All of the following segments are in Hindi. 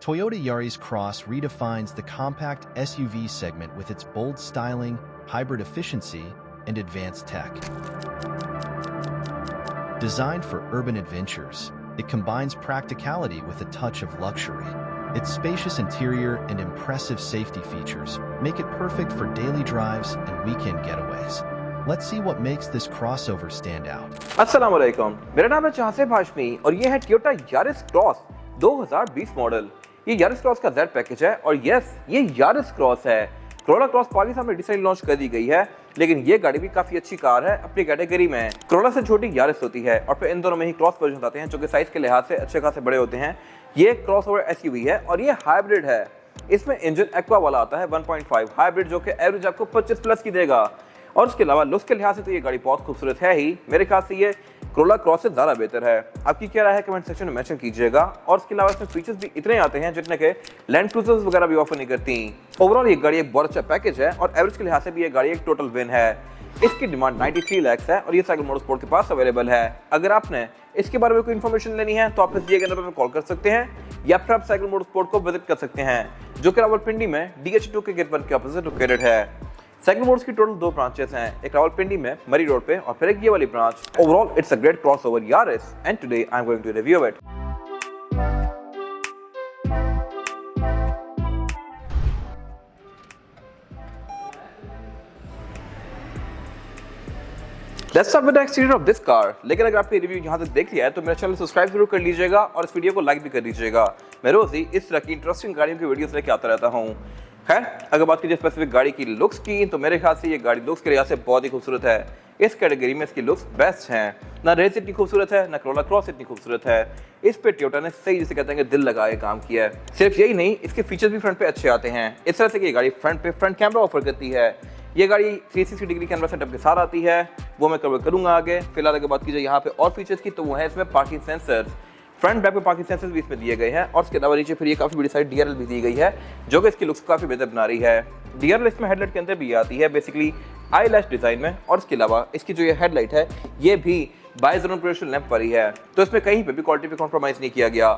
Toyota Yaris Cross redefines the compact SUV segment with its bold styling, hybrid efficiency, and advanced tech. Designed for urban adventures, it combines practicality with a touch of luxury. Its spacious interior and impressive safety features make it perfect for daily drives and weekend getaways. Let's see what makes this crossover stand out. अस्सलाम वालेकुम, मेरा नाम है चाहसे हाशमी और ये है टोयोटा यारिस क्रॉस 2020 मॉडल। ये यारिस क्रॉस का Z पैकेज है और यस, ये यारिस क्रॉस है। कोरोला क्रॉस पाकिस्तान में रिसेंटली लॉन्च कर दी गई है, लेकिन ये गाड़ी भी काफी अच्छी कार है अपनी कैटेगरी में। कोरोला से छोटी यारिस होती है और फिर इन दोनों में ही क्रॉस वर्जन आते हैं जो कि साइज के लिहाज से अच्छे खासे बड़े होते हैं। ये क्रॉसओवर एसयूवी है और ये हाइब्रिड है। इसमें इंजन एक्वा वाला आता है 1.5 हाइब्रिड, जो कि एवरेज आपको 25 प्लस की देगा। और उसके अलावा लुक्स के लिहाज से तो ये गाड़ी बहुत खूबसूरत है ही। मेरे ख्याल से ये कोरोला क्रॉस से ज़्यादा बेहतर है। आपकी क्या राय है कमेंट सेक्शन में मेंशन कीजिएगा। और इसके अलावा इसमें फीचर्स भी इतने आते हैं जितने के लैंड क्रूजर्स वगैरह भी ऑफर नहीं करती। ओवरऑल ये गाड़ी एक बहुत अच्छा पैकेज है और एवरेज के लिहाज से भी ये गाड़ी एक टोटल विन है। इसकी डिमांड 93 लाख है और ये साइकिल मोटरस्पोर्ट के पास अवेलेबल है। अगर आपने इसके बारे में कोई इन्फॉर्मेशन लेनी है तो आप इस दिए गए नंबर पर कॉल कर सकते हैं या फिर आप साइकिल मोटरस्पोर्ट को विजिट कर सकते हैं, जो कि रावलपिंडी में DH2 के गेट 1 के ऑपोजिट लोकेटेड है। साइकिल मोटर्स की टोटल 2 ब्रांचेस हैं, एक रावलपिंडी में मरी रोड पे और फिर एक ये वाली branch. Overall it's a great crossover Yaris and today I am going to review it. Let's start with the exterior of this car। लेकिन अगर आपने रिव्यू यहाँ तक देख लिया है तो मेरा चैनल सब्सक्राइब जरूर कर लीजिएगा और इस वीडियो को लाइक भी कर दीजिएगा। मैं रोज ही इस तरह की इंटरेस्टिंग गाड़ियों की वीडियोस लेके आता रहता हूँ। खैर, अगर बात कीजिए स्पेसिफिक गाड़ी की लुक्स की तो मेरे ख्याल से ये गाड़ी लुक्स के लिहाज से बहुत ही खूबसूरत है। इस कैटेगरी में इसकी लुक्स बेस्ट हैं। ना रेस इतनी खूबसूरत है, ना कोरोला क्रॉस इतनी खूबसूरत है। इस पे टोयोटा ने सही जिसे कहते हैं कि दिल लगा के काम किया है। सिर्फ यही नहीं, इसके फीचर्स भी फ्रंट पे अच्छे आते हैं। इस तरह से ये गाड़ी फ्रंट पे फ्रंट कैमरा ऑफर करती है। ये गाड़ी 360 डिग्री कैमरा सेटअप के साथ आती है, वो मैं कवर करूंगा आगे। फिलहाल अगर बात कीजिए यहाँ पे और फीचर्स की तो वो है इसमें पार्किंग सेंसर्स। फ्रंट बैक पे पार्किंग सेंसर्स भी इसमें दिए गए हैं और इसके अलावा नीचे फिर ये काफी बड़ी साइड DRL भी दी गई है, जो कि इसकी लुक्स काफी बेहतर बना रही है। DRL इसमें हेडलाइट के अंदर भी आती है बेसिकली आई लैश डिजाइन में। और इसके अलावा इसकी जो ये हेडलाइट है ये भी बाइजोनल प्रोजेक्शन लैंप वाली है, तो इसमें कहीं पे भी क्वालिटी पे कॉम्प्रोमाइज नहीं किया गया।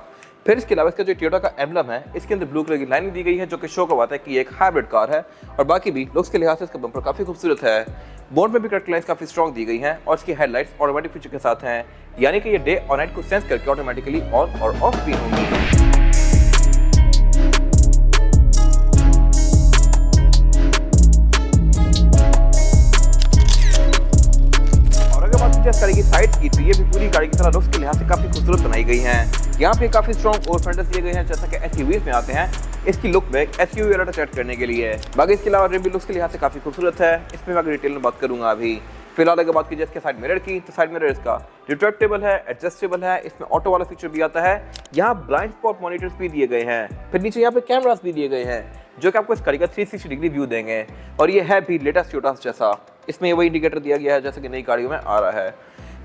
फिर इसके अलावा इसका जो टोयोटा का एम्बलम है इसके अंदर ब्लू कलर की लाइनिंग दी गई है, जो कि शो करवाता है कि ये एक हाइब्रिड कार है। और बाकी भी लुक्स के लिहाज से इसका बम्पर काफी खूबसूरत है। बोर्ड में भी कट लाइन्स काफी स्ट्रॉन्ग दी गई हैं और इसकी हेडलाइट्स ऑटोमेटिक फीचर के साथ हैं, यानी कि ये डे और नाइट को सेंस करके ऑटोमेटिकली ऑन और ऑफ भी होंगी। गाड़ी की साइड की तो ये भी पूरी गाड़ी की तरह लुक्स के लिहाज से काफी खूबसूरत बनाई गई हैं। यहाँ पे काफी स्ट्रॉन्ग ओवर फेंडर्स दिए गए हैं जैसा कि एसयूवीज में आते हैं। इसकी लुक में एसयूवी वाला टच करने के लिए। बाकी इसके अलावा रिम भी लुक्स के लिहाज से काफी खूबसूरत है। इसमें मैं डिटेल में बात करूंगा अभी। फिलहाल अगर बात कीजिए इसके साइड मिरर की तो साइड मिरर इसका रिट्रैक्टेबल है, एडजस्टेबल है। इसमें ऑटो वाला फीचर भी आता है। यहाँ ब्लाइंड स्पॉट मॉनिटर्स भी दिए गए हैं। फिर नीचे यहाँ पे कैमरास भी दिए गए हैं जो कि आपको इस गाड़ी का 360 डिग्री व्यू देंगे। और ये है भी लेटेस्ट टोयोटा जैसा। इसमें वही इंडिकेटर दिया गया है जैसे कि नई गाड़ियों में आ रहा है।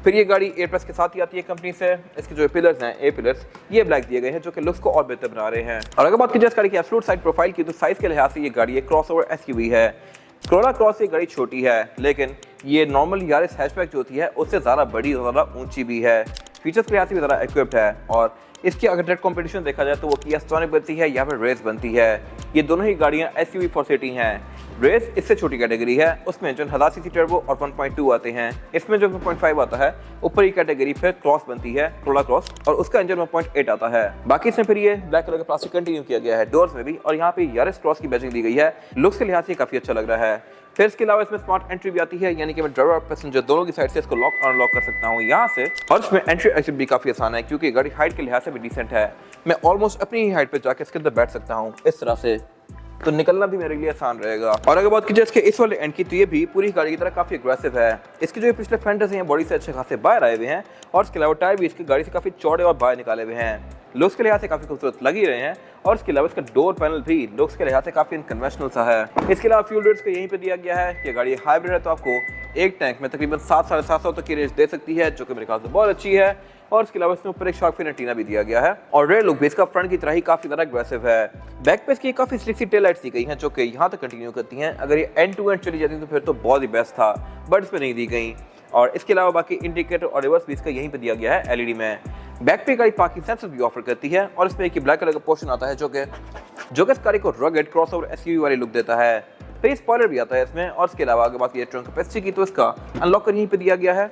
फिर ये गाड़ी एयर प्रेस के साथ ही आती है कंपनी से। इसके जो पिलर्स हैं ए पिलर्स ये ब्लैक दिए गए हैं, जो कि लुक्स को और बेहतर बना रहे हैं। और अगर बात कीजिए इस गाड़ी की एब्सोल्यूट साइड प्रोफाइल की तो साइज के लिहाज से ये गाड़ी एक क्रॉसओवर एसयूवी है। कोरोला क्रॉस से गाड़ी छोटी है, लेकिन ये नॉर्मल यारिस हैचबैक जो होती है उससे ज़्यादा बड़ी और ज़्यादा ऊंची भी है। फीचर्स के लिहाज से भी ज़्यादा इक्विप्ड है। और इसकी अगर डायरेक्ट कॉम्पिटिशन देखा जाए तो वो किया स्टॉनिक बनती है या फिर रेस बनती है। ये दोनों ही गाड़ियाँ SUV फॉर सिटी हैं। रेस इससे छोटी कैटेगरी है, उसमें जो 1000 सीसी टर्बो और 1.2 आते हैं। इसमें जो 1.5 आता है ऊपर ही कैटेगरी फिर क्रॉस बनती है कोरोला क्रॉस और उसका इंजन 1.8 आता है। बाकी इसमें फिर ये ब्लैक कलर का प्लास्टिक कंटिन्यू किया गया है डोर्स में भी। और यहाँ पे यारिस क्रॉस की बैजिंग दी गई है। लुक्स के लिहाज से काफी अच्छा लग रहा है। फिर इसके अलावा इसमें स्मार्ट एंट्री भी आती है, यानी कि मैं ड्राइवर और पैसेंजर दोनों की साइड से इसको लॉक और अनलॉक कर सकता हूँ यहाँ से। और इसमें एंट्री एग्जिट भी काफी आसान है क्योंकि गाड़ी हाइट के लिहाज से भी डिसेंट है। मैं ऑलमोस्ट अपनी ही हाइट पे जाके इसके अंदर बैठ सकता हूँ इस तरह से, तो निकलना भी मेरे लिए आसान रहेगा। और अगर बात कीजिए इसके इस वाले एंड की तो ये भी पूरी गाड़ी की तरह काफी अग्रेसिव है। इसके जो पिछले फेंडर्स हैं बॉडी से अच्छे खासे बाहर आए हुए हैं और इसके अलावा टायर भी इसकी गाड़ी से काफी चौड़े और बाहर निकाले हुए हैं। लुक्स के लिहाज से काफी खूबसूरत लग ही रहे हैं। और इसके अलावा इसका डोर पैनल भी लुक्स के लिहाज से काफी अनकन्वेंशनल सा है। इसके अलावा फ्यूल रेट्स को यहीं पे दिया गया है कि गाड़ी हाइब्रिड है तो आपको एक टैंक में तकरीबन 700-750 तक की रेंज दे सकती है, जो कि मेरे ख्याल से बहुत अच्छी है। और इसके अलावा इसमें ऊपर एक शार्क फिन एंटीना भी दिया गया है। और रेयर लुक भी इसका फ्रंट की तरह ही काफी ज्यादा अग्रेसिव है। बैक पे इसकी काफी स्लिक सी टेल लाइट्स दी गई हैं, जो कि यहाँ तक कंटिन्यू करती हैं। अगर ये एंड टू एंड चली जाती तो फिर तो बहुत ही बेस्ट था, बट इसमें नहीं दी गई। और इसके अलावा बाकी इंडिकेटर और रिवर्स भी इसका यहीं पे दिया गया है एलईडी में। बैक पे गाड़ी पार्किंग सेंसर भी ऑफर करती है और इसमें एक ब्लैक कलर का पोर्शन आता है जो कि इस गाड़ी को रगड क्रॉसओवर एसयूवी वाली लुक देता है। फिर स्पॉइलर भी आता है इसमें। और इसके अलावा अगर बात की ट्रंक कैपेसिटी की तो इसका अनलॉकर यहीं पे दिया गया है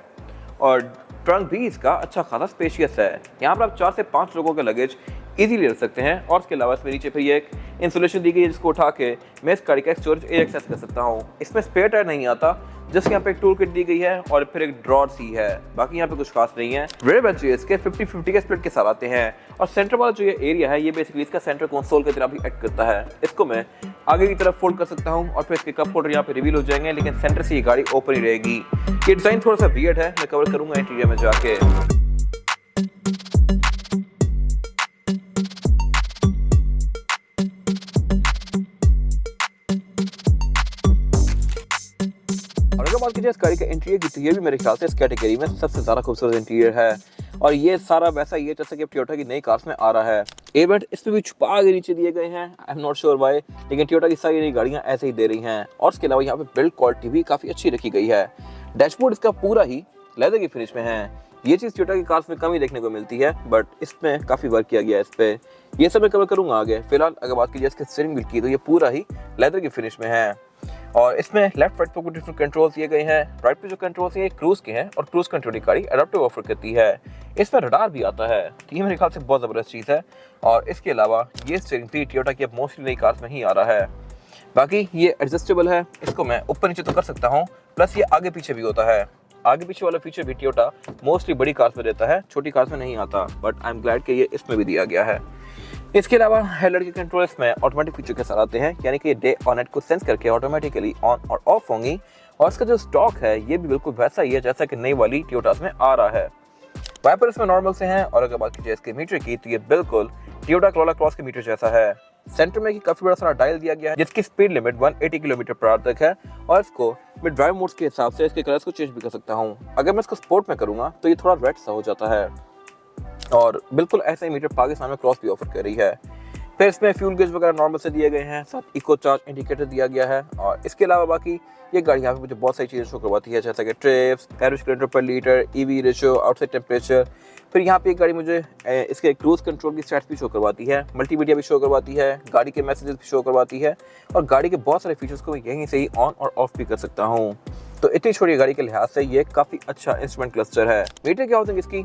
और ट्रंक भी इसका अच्छा खासा स्पेशियस है। यहाँ पर आप 4 से 5 लोगों का लगेज इजीली रख सकते हैं। और इसके अलावा इसमें नीचे फिर ये एक इंसुलेशन दी गई है जिसको उठा के मैं इस गाड़ी का स्टोरेज एरिया एक्सेस कर सकता हूँ। इसमें स्पेयर टायर नहीं आता, जिसके यहाँ पे एक टूल किट दी गई है और फिर एक ड्रॉर सी है। बाकी यहाँ पे कुछ खास नहीं है। रेयर बेंच इसके 50-50 के स्प्लिट के साथ आते हैं और सेंटर वाला जो ये एरिया है ये बेसिकली इसका सेंटर कंसोल की तरह भी एक्ट करता है। इसको मैं आगे की तरफ फोल्ड कर सकता हूँ और फिर इसके कप होल्डर यहाँ पे रिवील हो जाएंगे, लेकिन सेंटर से ये गाड़ी ओपन ही रहेगी। ये डिजाइन थोड़ा सा वियर्ड है, मैं कवर करूंगा इंटीरियर में जाके। बात कीजिए इस गाड़ी का इंटीरियर की तो ये भी मेरे ख्याल से इस कैटेगरी में सबसे ज्यादा खूबसूरत इंटीरियर है और ये सारा वैसा ही है जैसा कि टोयोटा की नई कार्स में आ रहा है। एयरवेंट इसमें भी छुपा के नीचे दिए गए हैं, I am not sure why, लेकिन टोयोटा की सारी नई गाड़ियां ऐसे ही दे रही हैं। और इसके अलावा यहाँ पे बिल्ड क्वालिटी भी काफी अच्छी रखी गई है। डैशबोर्ड इसका पूरा ही लेदर की फिनिश में है। ये चीज टोयोटा की कार्स में कम ही देखने को मिलती है, बट इसमें काफी वर्क किया गया है इस पे। ये सब मैं कवर करूंगा आगे। फिलहाल अगर बात कीजिए इसके स्टीयरिंग व्हील की तो ये पूरा ही लेदर की फिनिश में है और इसमें लेफ्ट राइट पे कुछ डिफरेंट कंट्रोल्स दिए गए हैं। राइट पे जो कंट्रोल्स हैं ये क्रूज के हैं और क्रूज कंट्रोल की गाड़ी एडाप्टिव ऑफर करती है। इसमें रडार भी आता है, ये मेरे ख्याल से बहुत जबरदस्त चीज है। और इसके अलावा ये स्टीयरिंग भी टोयोटा की अब मोस्टली नई कार्स में ही आ रहा है। बाकी ये एडजस्टेबल है, इसको मैं ऊपर नीचे तो कर सकता हूँ, प्लस ये आगे पीछे भी होता है। आगे पीछे वाला फीचर भी टोयोटा मोस्टली बड़ी कार्स में रहता है, छोटी कार्स में नहीं आता, बट आई एम ग्लैड कि ये इसमें भी दिया गया है। इसके अलावा हेडलाइट के कंट्रोल्स में ऑटोमेटिक फीचर के साथ आते हैं, यानी कि डे और नाइट को सेंस करके ऑटोमेटिकली ऑन और ऑफ होंगी। और इसका जो स्टॉक है ये भी बिल्कुल वैसा ही है जैसा कि नई वाली टोयोटास में आ रहा है। वाइपर इसमें नॉर्मल से हैं और अगर बात कीजिए इसके मीटर की तो ये बिल्कुल टोयोटा कोरोला क्रॉस के मीटर जैसा है। सेंटर में काफी बड़ा सारा डायल दिया गया है जिसकी speed limit 180 kilometre per hour तक है और इसको मैं ड्राइव मोड्स के हिसाब से इसके कलर्स को चेंज भी कर सकता हूँ। अगर मैं इसको स्पोर्ट में करूंगा तो ये थोड़ा रेड सा हो जाता है और बिल्कुल ऐसा ही मीटर पाकिस्तान में क्रॉस भी ऑफर कर रही है। फिर इसमें फ्यूल गेज वगैरह नॉर्मल से दिए गए हैं, साथ इको चार्ज इंडिकेटर दिया गया है। और इसके अलावा बाकी ये गाड़ी यहाँ पे मुझे बहुत सारी चीज़ें शो करवाती है, जैसा कि ट्रिप्स, एवरेज किलोमीटर पर litre, EV ratio, outside temperature. फिर यहाँ पे एक गाड़ी मुझे इसके क्रूज कंट्रोल की स्टैट्स भी शो करवाती है, मल्टीमीडिया भी शो करवाती है, गाड़ी के मैसेजेस भी शो करवाती है और गाड़ी के बहुत सारे फीचर्स को मैं यहीं से ही ऑन और ऑफ भी कर सकता हूँ। तो इतनी छोटी गाड़ी के लिहाज से ये काफ़ी अच्छा इंस्ट्रूमेंट क्लस्टर है। मीटर क्या होता है इसकी,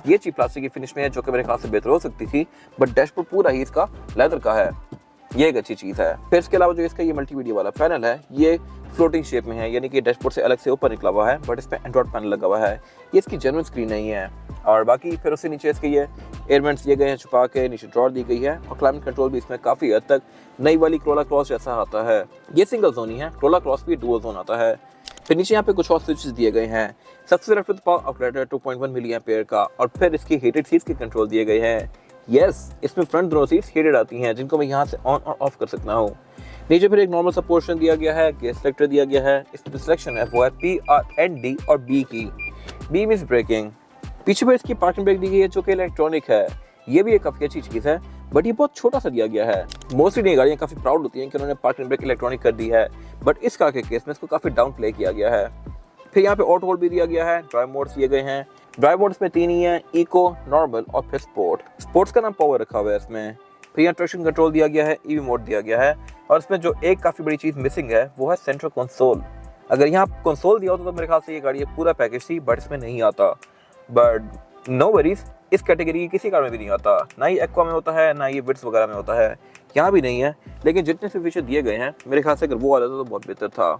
ये चीप प्लास्टिक की फिनिश में है जो कि मेरे ख्याल से बेहतर हो सकती थी, बट डैशबोर्ड पूरा ही इसका लेदर का है, ये एक अच्छी चीज़ है। फिर इसके अलावा जो इसका ये मल्टीमीडिया वाला पैनल है ये फ्लोटिंग शेप में है, यानी कि डैशबोर्ड से अलग से ऊपर निकला हुआ है, बट इसमें एंड्रॉइड पैनल लगा हुआ है, ये इसकी जेन्युइन स्क्रीन नहीं है। और बाकी फिर उससे नीचे इसके ये एयरवेंट्स दिए गए हैं छुपा के, नीचे ड्रॉर दी गई है और क्लाइमेट कंट्रोल भी इसमें काफ़ी हद तक नई वाली कोरोला क्रॉस जैसा आता है। ये सिंगल जोन ही है, कोरोला क्रॉस भी डुअल जोन आता है। फिर नीचे यहाँ पे कुछ और स्विचेस दिए गए हैं। सबसे लेफ्ट पे पावर आउटलेट है 2.1 मिली एम्पेयर का और फिर इसकी हीटेड सीट्स के कंट्रोल दिए गए हैं। यस, इसमें फ्रंट दोनों सीट्स हीटेड आती हैं जिनको मैं यहाँ से ऑन और ऑफ कर सकता हूँ। नीचे फिर एक नॉर्मल सा पोर्शन दिया गया है, गेयर सेलेक्टर दिया गया है। इसमें सिलेक्शन है वो है PRND और B की। B means braking. पीछे पर इसकी पार्किंग ब्रेक दी गई है जो कि इलेक्ट्रॉनिक है, ये भी एक काफ़ी अच्छी चीज़ है, बट ये बहुत छोटा सा दिया गया है। मोस्टली नई गाड़ियाँ काफ़ी प्राउड होती हैं कि उन्होंने पार्किंग ब्रेक इलेक्ट्रॉनिक कर दी है, बट इस कार के केस में इसको काफ़ी डाउन प्ले किया गया है। फिर यहाँ पे ऑटो होल्ड भी दिया गया है, ड्राइव मोड्स दिए गए हैं। ड्राइव मोड्स में 3 ही हैं, इको, नॉर्मल और फिर स्पोर्ट। स्पोर्ट्स का नाम पावर रखा हुआ है इसमें। फिर यहाँ ट्रैक्शन कंट्रोल दिया गया है, ईवी मोड दिया गया है और इसमें जो एक काफ़ी बड़ी चीज़ मिसिंग है वो है सेंट्रल कंसोल। अगर यहाँ कंसोल दिया होता तो मेरे ख्याल से ये गाड़ी पूरा पैकेज थी, बट इसमें नहीं आता। बट नो वरीज, इस कैटेगरी की किसी कार में भी नहीं आता, ना ही एक्वा में होता है, ना ही विट्स वगैरह में होता है, यहाँ भी नहीं है। लेकिन जितने से फीचर दिए गए हैं मेरे ख्याल से अगर वो वाला था तो बहुत बेहतर था।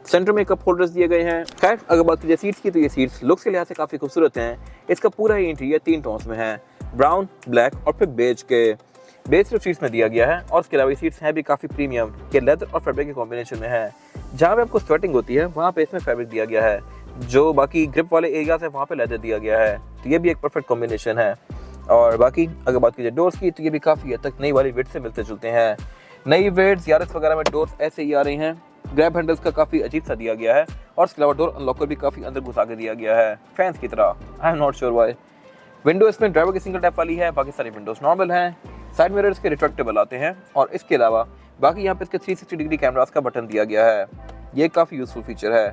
सेंटर में कप होल्डर्स दिए गए हैं। खैर अगर बात कीजिए सीट्स की तो ये सीट्स लुक्स के लिहाज से काफ़ी खूबसूरत हैं। इसका पूरा ही इंटीरियर 3 टोन्स में है, ब्राउन, ब्लैक और फिर बेज के। बेज सिर्फ सीट्स में दिया गया है और इसके अलावा ये सीट्स हैं भी काफ़ी प्रीमियम के लेदर और फैब्रिक के कॉम्बिनेशन में है। जहाँ पे आपको स्वेटिंग होती है वहाँ पे इसमें फैब्रिक दिया गया है, जो बाकी ग्रिप वाले एरियाज है वहाँ पे लेदर दिया गया है, तो ये भी एक परफेक्ट कॉम्बिनेशन है। और बाकी अगर बात कीजिए डोर्स की तो ये भी काफ़ी हद तक नई वाली वेट से मिलते जुलते हैं। नई वेट्स यारिस वगैरह में डोर्स ऐसे ही आ रही हैं। ग्रैब हैंडल्स का काफ़ी अजीब सा दिया गया है और इसके अलावा डोर अनलॉकर भी काफ़ी अंदर घुसा के दिया गया है, फैंस की तरह। I am not sure why. Window इसमें ड्राइवर की सिंगल टैप वाली है, बाकी सारी विंडोज नॉर्मल हैं। साइड मिरर्स के रिट्रैक्टेबल आते हैं और इसके अलावा बाकी यहाँ पे इसके 360 डिग्री कैमरास का बटन दिया गया है, ये काफ़ी यूजफुल फीचर है।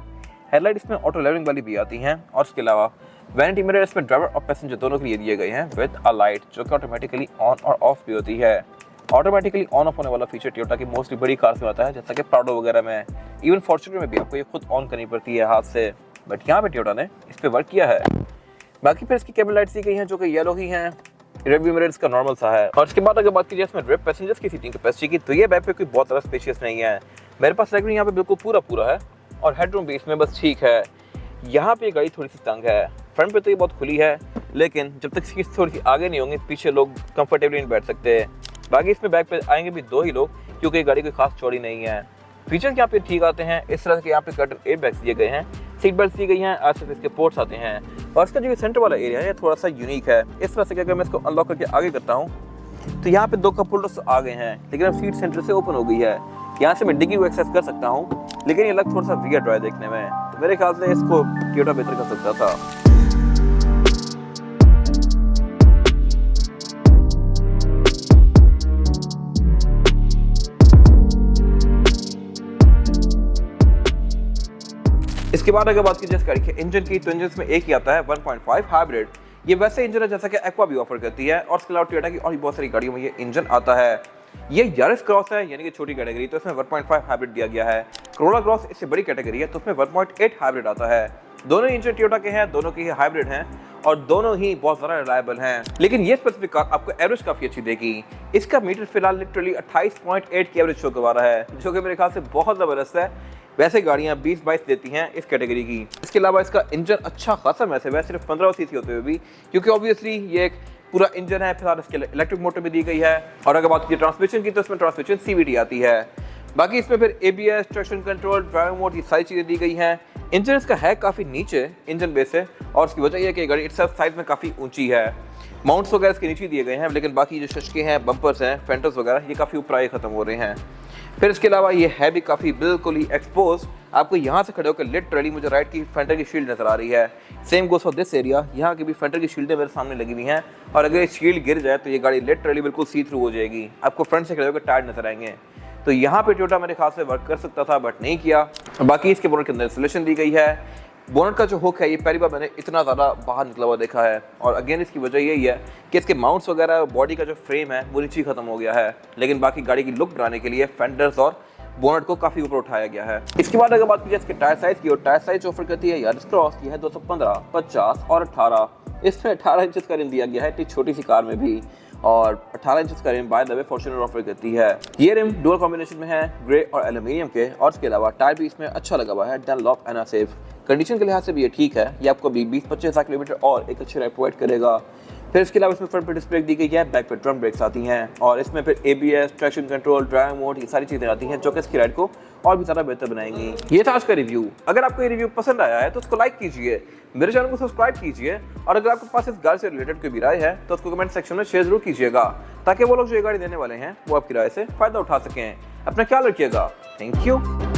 हेडलाइट इसमें ऑटो लेवलिंग वाली भी आती हैं और इसके अलावा वैनिटी मिरर इसमें ड्राइवर और पैसेंजर दोनों के लिए दिए गए हैं विद अ लाइट जो कि ऑटोमेटिकली ऑन और ऑफ भी होती है। ऑटोमेटिकली ऑन ऑफ होने वाला फीचर टोयोटा की मोस्टली बड़ी कार्स में आता है, जैसा कि प्राडो वगैरह में, इवन फॉर्च्यूनर में भी आपको ये खुद ऑन करनी पड़ती है हाथ से, बट यहाँ पे टोयोटा ने इस पर वर्क किया है। बाकी फिर इसकी कैबिन लाइट्स दी गई हैं जो कि येलो ही हैं। रियरव्यू मिरर इसका नॉर्मल सा है। और इसके बाद अगर बात कीजिए इसमें रियर पैसेंजर्स की सीटिंग कैपेसिटी की, तो ये बैक पे कोई बहुत ज़्यादा स्पेशियस नहीं है। मेरे पास लेग रूम यहाँ पे बिल्कुल पूरा है और हेडरूम भी इसमें बस ठीक है। यहाँ पे गाड़ी थोड़ी सी तंग है, फ्रंट पे तो ये बहुत खुली है, लेकिन जब तक सीट्स थोड़ी सी आगे नहीं होंगी पीछे लोग कंफर्टेबली नहीं बैठ सकते। बाकी इसमें बैक पे आएंगे भी 2 ही लोग, क्योंकि ये गाड़ी कोई खास चौड़ी नहीं है। फीचर्स यहाँ पे ठीक आते हैं, इस तरह के यहाँ पे कर्टन एयरबैग्स दिए गए हैं, सीट बेल्ट दी गई हैं, आस-पास इसके पोर्ट्स आते हैं। और इसका जो सेंटर वाला एरिया है ये थोड़ा सा यूनिक है। इस तरह से अगर मैं इसको अनलॉक करके आगे करता हूँ तो यहाँ पे 2 कप होल्डर्स आ गए हैं, लेकिन अब सीट सेंटर से ओपन हो गई है। यहाँ से मैं डिग्गी को एक्सेस कर सकता हूँ, लेकिन ये लग थोड़ा सा वियर्ड रहा है देखने में, तो मेरे ख्याल से इसको टोयोटा बेहतर कर सकता था। इसके बाद अगर बात कीजिए इस गाड़ी के इंजन की, तो इंजन में एक ही आता है 1.5 हाइब्रिड। ये वैसे इंजन है जैसा कि एक्वा भी ऑफर करती है, और इसके अलावा टोयोटा की और भी बहुत सारी गाड़ियों में ये इंजन आता है। ये यारिस क्रॉस है, यानी कि छोटी कैटेगरी, तो इसमें 1.5 हाइब्रिड दिया गया है। कोरोला क्रॉस इससे बड़ी कैटेगरी है, तो उसमें 1.8 हाइब्रिड आता है। दोनों इंजन टोयोटा के हैं, दोनों के ही हाइब्रिड हैं और दोनों ही बहुत ज़्यादा रिलायबल हैं। लेकिन ये स्पेसिफिक कार आपको एवरेज काफ़ी अच्छी देगी। इसका मीटर फिलहाल लिटरली 28.8 की एवरेज शो करवा रहा है, जो कि मेरे ख्याल से बहुत ज़बरदस्त है। वैसे गाड़ियाँ 20-22 देती हैं इस कैटेगरी की। इसके अलावा इसका इंजन अच्छा खासा मैसिव है, सिर्फ 15 सीसी होते हुए भी, क्योंकि ऑब्वियसली ये एक पूरा इंजन है। फिलहाल इसके इलेक्ट्रिक मोटर भी दी गई है। और अगर बात की ट्रांसमिशन की, तो इसमें ट्रांसमिशन CVT आती है। बाकी इसमें फिर ABS, traction control, drive mode, ये सारी चीज़ें दी गई हैं। इंजन इसका है काफ़ी नीचे इंजन बेस से, और उसकी वजह यह है कि गाड़ी इटसेल्फ साइज में काफ़ी ऊंची है। माउंट्स वगैरह इसके नीचे दिए गए हैं, लेकिन बाकी जो शशके हैं, बम्पर्स हैं, फेंटर्स वगैरह, ये काफ़ी ऊपर आए ख़त्म हो रहे हैं। फिर इसके अलावा ये है भी काफ़ी बिल्कुल ही एक्सपोज। आपको यहाँ से खड़े होकर लिटरली मुझे राइट की फेंटर की शील्ड नजर आ रही है। Same goes for this area, यहाँ की भी फेंटर की शील्डें मेरे सामने लगी हुई हैं, और अगर ये शील्ड गिर जाए तो ये गाड़ी लिटरली बिल्कुल सी थ्रू हो जाएगी। आपको फ्रंट से खड़े होकर टायर नजर आएंगे। तो यहाँ पे टोयोटा मेरे ख्याल से वर्क कर सकता था, बट नहीं किया। बाकी इसके बोनट के अंदर इंसुलेशन दी गई है। बोनट का जो हुक है ये पहली बार मैंने इतना ज़्यादा बाहर निकला हुआ देखा है, और अगेन इसकी वजह यही है कि इसके माउंट्स वगैरह, बॉडी का जो फ्रेम है वो नीचे खत्म हो गया है, लेकिन बाकी गाड़ी की लुक बनाने के लिए फेंडर्स और बोनट को काफ़ी ऊपर उठाया गया है। इसके बाद अगर बात की जाए इसके टायर साइज की, और टायर साइज ऑफर करती है यारिस क्रॉस की है 215, 50 और 18। इसमें 18 इंचेस का रिम दिया गया है इतनी छोटी सी कार में भी, और 18 इंचेस का rim by the way Fortuner offer करती है। ये रिम डुअल कॉम्बिनेशन में है, ग्रे और एल्यूमिनियम के, और इसके अलावा टायर भी इसमें अच्छा लगा हुआ है, डनलॉप एनासेफ। कंडीशन के लिहाज से भी ये ठीक है, ये आपको भी 20-25 किलोमीटर और एक अच्छी राइड प्रोवाइड करेगा। फिर इसके अलावा इसमें फ्रंट पे डिस्क ब्रेक दी गई है, बैक पे ड्रम ब्रेक्स आती हैं, और इसमें फिर ABS, traction control, drive mode, ये सारी चीज़ें आती हैं जो कि इसकी राइड को और भी ज़्यादा बेहतर बनाएंगी। ये था आज का रिव्यू। अगर आपको ये रिव्यू पसंद आया है तो उसको लाइक कीजिए, मेरे चैनल को सब्सक्राइब कीजिए, और अगर आपके पास इस गाड़ी से रिलेटेड कोई भी राय है तो उसको कमेंट सेक्शन में शेयर जरूर कीजिएगा, ताकि वो लोग जो ये गाड़ी देने वाले हैं वो आपकी राय से फ़ायदा उठा सकें। अपना ख्याल रखिएगा। Thank you.